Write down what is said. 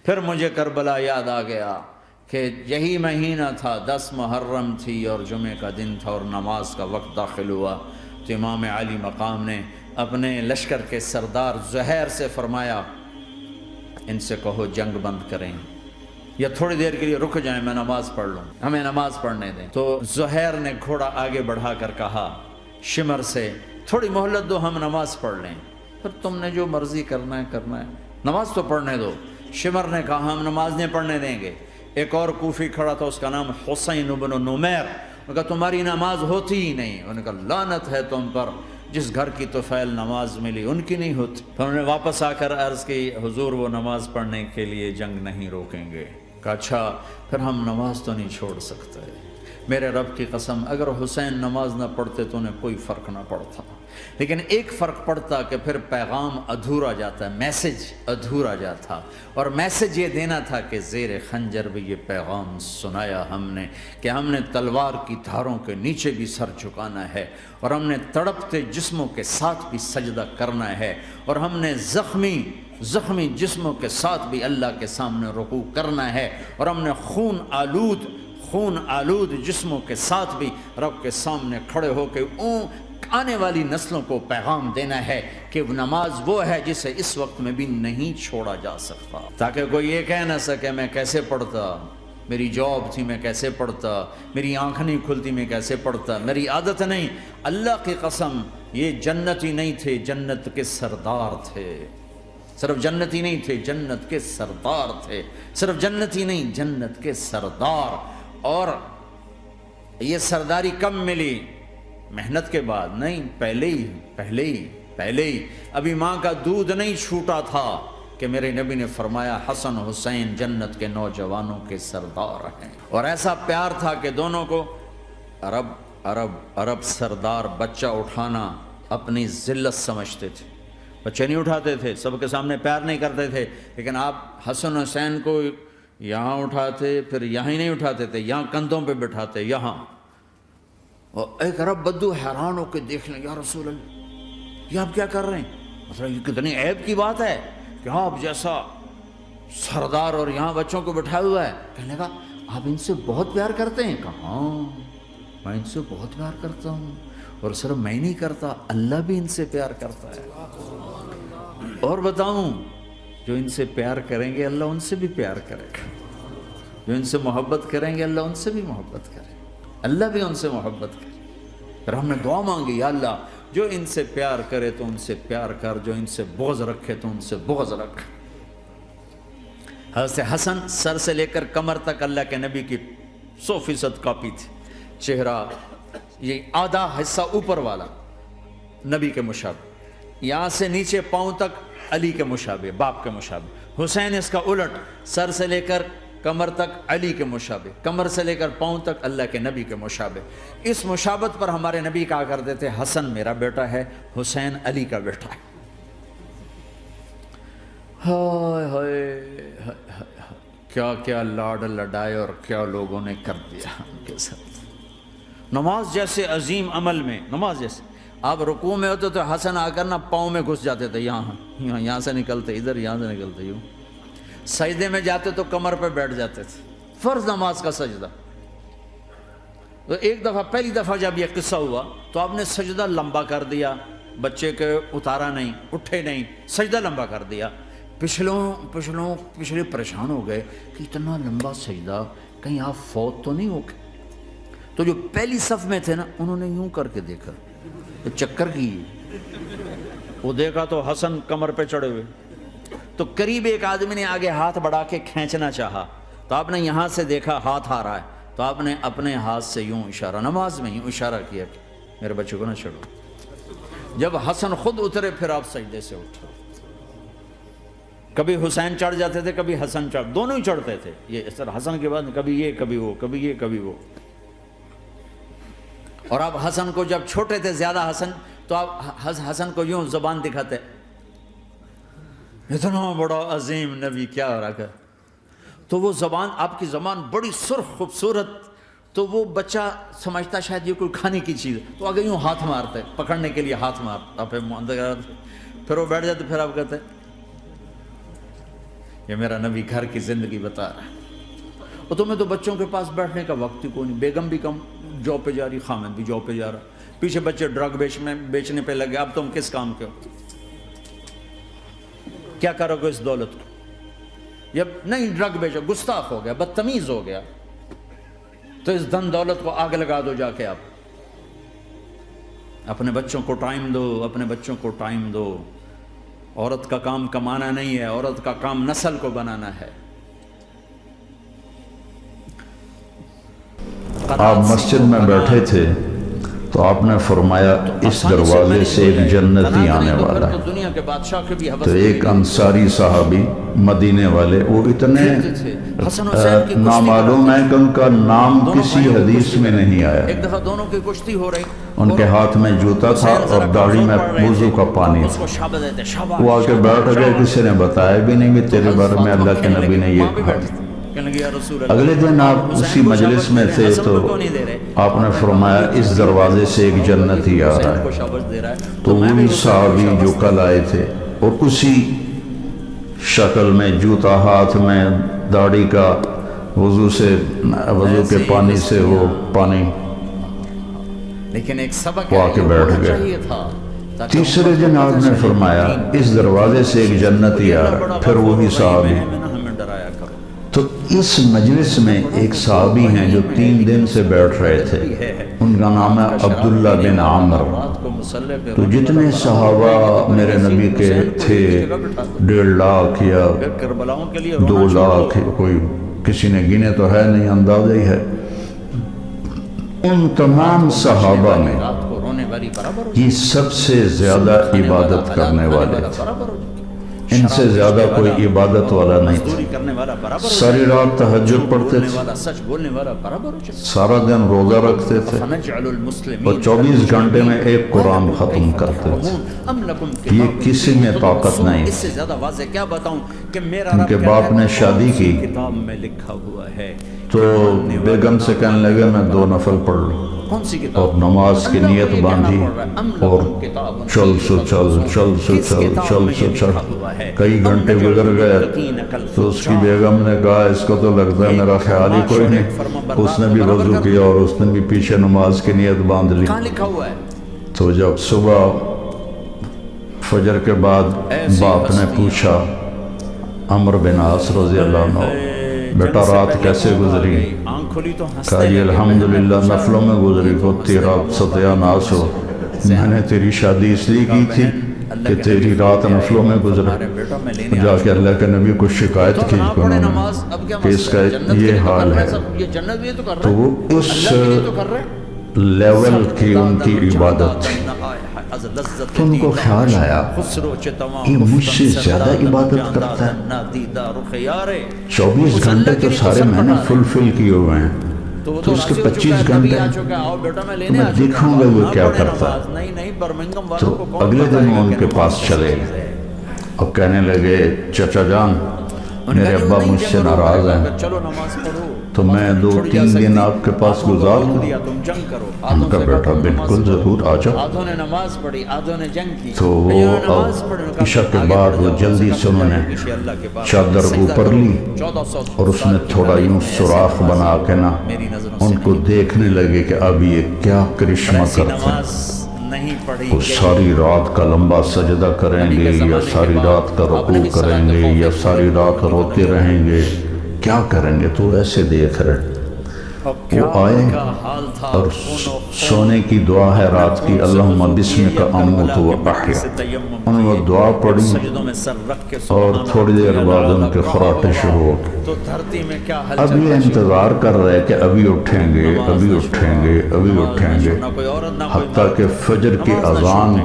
پھر مجھے کربلا یاد آ گیا کہ یہی مہینہ تھا، 10 محرم تھی اور جمعے کا دن تھا اور نماز کا وقت داخل ہوا، تو امام علی مقام نے اپنے لشکر کے سردار زہیر سے فرمایا ان سے کہو جنگ بند کریں یا تھوڑی دیر کے لیے رک جائیں، میں نماز پڑھ لوں، ہمیں نماز پڑھنے دیں۔ تو زہیر نے گھوڑا آگے بڑھا کر کہا شمر سے تھوڑی مہلت دو، ہم نماز پڑھ لیں، پھر تم نے جو مرضی کرنا ہے، نماز تو پڑھنے دو۔ شمر نے کہا ہم نماز نہیں پڑھنے دیں گے۔ ایک اور کوفی کھڑا تھا، اس کا نام حسین بن نمیر، انہوں نے کہا تمہاری نماز ہوتی ہی نہیں۔ انہوں نے کہا لعنت ہے تم پر، جس گھر کی طفیل نماز ملی ان کی نہیں ہوتی۔ پھر انہوں نے واپس آ کر عرض کی حضور وہ نماز پڑھنے کے لیے جنگ نہیں روکیں گے۔ کہا اچھا پھر ہم نماز تو نہیں چھوڑ سکتے۔ میرے رب کی قسم اگر حسین نماز نہ پڑھتے تو انہیں کوئی فرق نہ پڑتا، لیکن ایک فرق پڑتا کہ پھر پیغام ادھورا جاتا، میسج ادھورا جاتا، اور میسج یہ دینا تھا کہ زیر خنجر بھی یہ پیغام سنایا ہم نے کہ ہم نے تلوار کی دھاروں کے نیچے بھی سر جھکانا ہے، اور ہم نے تڑپتے جسموں کے ساتھ بھی سجدہ کرنا ہے، اور ہم نے زخمی جسموں کے ساتھ بھی اللہ کے سامنے رکوع کرنا ہے، اور ہم نے خون آلود جسموں کے ساتھ بھی رب کے سامنے کھڑے ہو کے آنے والی نسلوں کو پیغام دینا ہے کہ نماز وہ ہے جسے اس وقت میں بھی نہیں چھوڑا جا سکتا، تاکہ کوئی یہ کہہ نہ سکے میں کیسے پڑھتا، میری جاب تھی میں کیسے پڑھتا، میری آنکھ نہیں کھلتی میں کیسے پڑھتا، میری عادت نہیں۔ اللہ کی قسم یہ جنتی نہیں تھے، جنت کے سردار تھے، صرف جنتی نہیں تھے، جنت کے سردار تھے، صرف جنتی نہیں جنت کے سردار۔ اور یہ سرداری کب ملی؟ محنت کے بعد نہیں، پہلے ہی ابھی ماں کا دودھ نہیں چھوٹا تھا کہ میرے نبی نے فرمایا حسن حسین جنت کے نوجوانوں کے سردار ہیں، اور ایسا پیار تھا کہ دونوں کو عرب سردار بچہ اٹھانا اپنی ذلت سمجھتے تھے، بچے نہیں اٹھاتے تھے، سب کے سامنے پیار نہیں کرتے تھے، لیکن آپ حسن حسین کو یہاں اٹھاتے، پھر یہاں ہی نہیں اٹھاتے تھے، یہاں کندھوں پہ بٹھاتے، یہاں۔ اور ایک عرب بدو حیران ہو کے دیکھ لیں یا رسول اللہ یہ آپ کیا کر رہے ہیں؟ مثلا یہ کتنی عیب کی بات ہے کہ آپ جیسا سردار اور یہاں بچوں کو بٹھایا ہوا ہے۔ کہنے لگا آپ ان سے بہت پیار کرتے ہیں؟ کہا ہاں میں ان سے بہت پیار کرتا ہوں، اور صرف میں نہیں کرتا، اللہ بھی ان سے پیار کرتا ہے۔ اور بتاؤں جو ان سے پیار کریں گے اللہ ان سے بھی پیار کرے گا، جو ان سے محبت کریں گے اللہ ان سے بھی محبت کرے گا، اللہ بھی ان سے محبت کرے۔ پھر ہم نے دعا مانگی یا اللہ جو ان سے پیار کرے تو ان سے پیار کر، جو ان سے بغض رکھے تو ان سے بغض رکھ۔ حضرت حسن سر سے لے کر کمر تک اللہ کے نبی کی 100% کاپی تھی، چہرہ یہ آدھا حصہ اوپر والا نبی کے مشابہ، یہاں سے نیچے پاؤں تک علی کے مشابہ، باپ کے مشابہ۔ حسین اس کا الٹ، سر سے لے کر کمر تک علی کے مشابہ، کمر سے لے کر پاؤں تک اللہ کے نبی کے مشابہ۔ اس مشابہت پر ہمارے نبی کہا کرتے تھے حسن میرا بیٹا ہے، حسین علی کا بیٹا ہے۔ ہائے ہائے کیا کیا لاڈ لڈائے اور کیا لوگوں نے کر دیا ان کے ساتھ۔ نماز جیسے عظیم عمل میں، نماز جیسے آپ رکوع میں ہوتے تو حسن آ کر نہ پاؤں میں گھس جاتے تھے، یہاں سے نکلتے ادھر، یہاں سے نکلتے یوں۔ سجدے میں جاتے تو کمر پہ بیٹھ جاتے تھے، فرض نماز کا سجدہ۔ تو ایک دفعہ پہلی دفعہ جب یہ قصہ ہوا تو آپ نے سجدہ لمبا کر دیا، بچے کے اتارا نہیں، اٹھے نہیں، سجدہ لمبا کر دیا۔ پچھلے پریشان ہو گئے کہ اتنا لمبا سجدہ کہیں آپ فوت تو نہیں ہو گئے۔ تو جو پہلی صف میں تھے نا انہوں نے یوں کر کے دیکھا، چکر کی وہ دیکھا تو حسن کمر پہ چڑھے ہوئے، تو قریب ایک آدمی نے آگے ہاتھ بڑھا کے کھینچنا چاہا، تو آپ نے یہاں سے دیکھا ہاتھ آ رہا ہے، تو آپ نے اپنے ہاتھ سے یوں اشارہ، نماز میں یوں اشارہ کیا کہ میرے بچوں کو نہ چڑھو۔ جب حسن خود اترے پھر آپ سجدے سے اٹھے۔ کبھی حسین چڑھ جاتے تھے، کبھی حسن چڑھ، دونوں ہی چڑھتے تھے۔ یہ سر حسن کے بعد کبھی یہ کبھی وہ، کبھی یہ کبھی وہ۔ اور آپ حسن کو جب چھوٹے تھے زیادہ حسن، تو آپ حسن کو یوں زبان دکھاتے، اتنا بڑا عظیم نبی کیا ہو رہا ہے، تو وہ زبان، آپ کی زبان بڑی سرخ خوبصورت، تو وہ بچہ سمجھتا شاید یہ کوئی کھانے کی چیز ہے، تو آگے یوں ہاتھ مارتے، پکڑنے کے لیے ہاتھ مارتا، پھر وہ بیٹھ جاتے، پھر آپ کہتے یہ میرا نبی گھر کی زندگی بتا رہا ہے. اور تمہیں تو بچوں کے پاس بیٹھنے کا وقت ہی کوئی نہیں. بیگم بھی کم جاب پہ جا رہی, خامد بھی جاب پہ جا رہا, پیچھے بچے ڈرگ بیچنے پہ لگے. اب تم کس کام کے ہو؟ کیا کرو گے اس دولت کو؟ جب نہیں ڈرگ بیچو, گستاخ ہو گیا, بدتمیز ہو گیا, تو اس دھن دولت کو آگ لگا دو جا کے. آپ اپنے بچوں کو ٹائم دو, اپنے بچوں کو ٹائم دو. عورت کا کام کمانا نہیں ہے, عورت کا کام نسل کو بنانا ہے. آپ مسجد میں بیٹھے تھے تو آپ نے فرمایا اس دروازے سے ایک جنتی آنے والا ہے. دنیا کے بادشاہ کے بھی تو ایک انصاری صحابی مدینے والے, وہ اتنے نامعلوم ہیں کہ ان کا نام کسی حدیث میں نہیں آیا. ایک دفعہ دونوں کی کشتی ہو رہی, ان کے ہاتھ میں جوتا تھا اور داڑھی میں وضو کا پانی تھا. وہ آ کے بیٹھ گئے, کسی نے بتایا بھی نہیں کہ تیرے بارے میں اللہ کے نبی نے یہ کہا. اگلے دن آپ اسی مجلس میں تھے تو آپ نے فرمایا اس دروازے سے ایک جنتی آ رہا ہے. تو وہی صحابی جو کل آئے تھے اور اسی شکل میں, جوتا ہاتھ میں, داڑھی کا وضو کے پانی سے وہ پانی, لیکن ایک سبق وہ آ کے بیٹھ گئے. تیسرے دن آپ نے فرمایا اس دروازے سے ایک جنتی آ رہا ہے, پھر وہی صحابی. تو اس مجلس میں ایک صحابی ہیں جو 3 دن سے بیٹھ رہے تھے, ان کا نام ہے عبداللہ بن عامر. تو جتنے صحابہ میرے نبی کے تھے 1.5 لاکھ یا 2 لاکھ, کوئی کسی نے گنے تو ہے نہیں, اندازہ ہی ہے. ان تمام صحابہ میں یہ سب سے زیادہ عبادت کرنے والے تھے. ان سے زیادہ کوئی عبادت والا نہیں تھا. ساری رات تہجد پڑھتے تھے, سارا دن روزہ رکھتے تھے, اور 24 گھنٹے میں ایک قرآن ختم کرتے تھے. یہ کسی میں طاقت نہیں. ان کے باپ نے شادی کی تو بیگم سے کہنے لگے میں 2 نفل پڑھ لوں, اور نماز کی نیت باندھی اور چل سو چل. کئی گھنٹے گزر گئے تو اس کی بیگم نے کہا اس کو تو لگتا ہے میرا خیال ہی کوئی نہیں. اس نے بھی وضو کیا اور اس نے بھی پیچھے نماز کی نیت باندھ لی. تو جب صبح فجر کے بعد باپ نے پوچھا عمرو بن عاص رضی اللہ عنہ, بیٹا رات کیسے گزری؟ کہا یہ الحمدللہ نفلوں میں گزری. ہوتی رات ستیا ناس ہو, میں نے تیری شادی اس لیے کی تھی کہ تیری رات نفلوں میں گزرا. جا کے اللہ کے نبی کو شکایت کی انہوں نے کہ اس کا یہ حال ہے. تو وہ اس لیول کی ان کی عبادت تھی. تو ان کو خیال آیا یہ مجھ سے زیادہ عبادت کرتا ہے. 24 گھنٹے تو سارے میں نے فل کیے ہوئے ہیں, تو اس کے 25 گھنٹے میں دیکھوں گا وہ کیا کرتا ہے. تو اگلے دن وہ ان کے پاس چلے گئے. اب کہنے لگے چچا جان میرے ابا مجھ سے ناراض ہیں, تو میں 2-3 دن آپ کے پاس گزار لوں. ان کا بیٹا بالکل ضرور آ جاؤ. تو وہ عشاء کے بعد وہ جلدی سے انہوں نے چادر اوپر لی اور اس میں تھوڑا یوں سوراخ بنا کے نا ان کو دیکھنے لگے کہ اب یہ کیا کرشمہ کرتے ہیں. وہ ساری رات کا لمبا سجدہ کریں گے یا ساری رات کا رکوع کریں گے یا ساری رات روتے رہیں گے, کیا کریں گے؟ تو ایسے دیکھ رہے. وہ آئے اور سونے کی دعا ہے رات کی, اللہم بسمک اموت و احیا. انہوں نے دعا پڑھی اور تھوڑی دیر بعد ان کے خراٹے شروع ہو گئے. اب یہ انتظار کر رہے کہ ابھی اٹھیں گے, ابھی اٹھیں گے, ابھی اٹھیں گے, حتیٰ کہ فجر کی اذان